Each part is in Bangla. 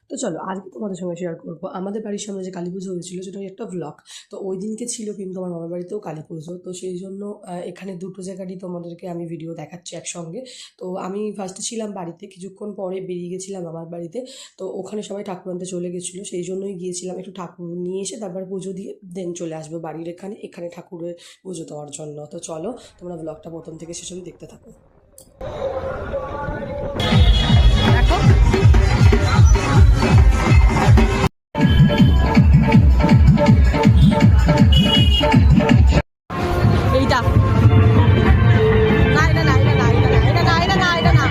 তো চলো আজকে তোমাদের সঙ্গে শেয়ার করবো আমাদের বাড়ির সামনে যে কালী পুজো হয়েছিল সেটা একটা ব্লগ। তো ওই দিনকে ছিল কিন্তু আমার মামার বাড়িতেও কালী পুজো, তো সেই জন্য এখানে দুটো জায়গারই তোমাদেরকে আমি ভিডিও দেখাচ্ছি একসঙ্গে। তো আমি ফার্স্টে ছিলাম বাড়িতে, কিছুক্ষণ পরে বেরিয়ে গেছিলাম আমার বাড়িতে। তো ওখানে সবাই ঠাকুর আনতে চলে গেছিলো, সেই জন্যই গিয়েছিলাম একটু ঠাকুর নিয়ে এসে তারপর পুজো দিয়ে দেন চলে আসবো বাড়ির এখানে এখানে ঠাকুরের পুজো দেওয়ার জন্য। তো চলো তোমরা ব্লগটা প্রথম থেকে শেষ অবধি দেখতে থাকো। এইটা না এটা না এটা না এটা না এটা না এটা না এটা না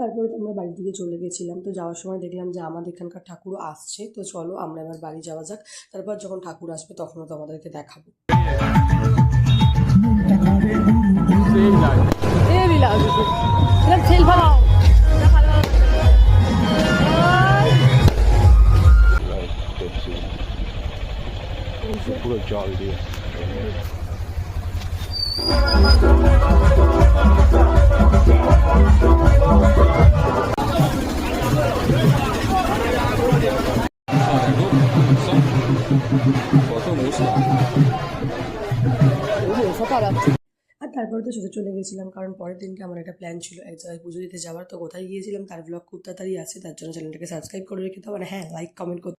তারপরে তো আমরা বাড়ির দিকে চলে গেছিলাম। তো যাওয়ার সময় দেখলাম যে আমাদের এখানকার ঠাকুরও আসছে, তো চলো আমরা এবার বাড়ি যাওয়া যাক। তারপর যখন ঠাকুর আসবে তখনও তোমাদেরকে দেখাবো। পুরো জল দিয়ে আর তারপরে তো সোজা চলে গেছিলাম, কারণ পরের দিনকে আমার একটা প্ল্যান ছিল এক জায়গায় পুজো দিতে যাওয়ার। তো কোথায় গিয়েছিলাম তার ব্লগ খুব তাড়াতাড়ি আছে, তার জন্য চ্যানেলটাকে সাবস্ক্রাইব করে রেখে দাও, মানে হ্যাঁ লাইক কমেন্ট করতে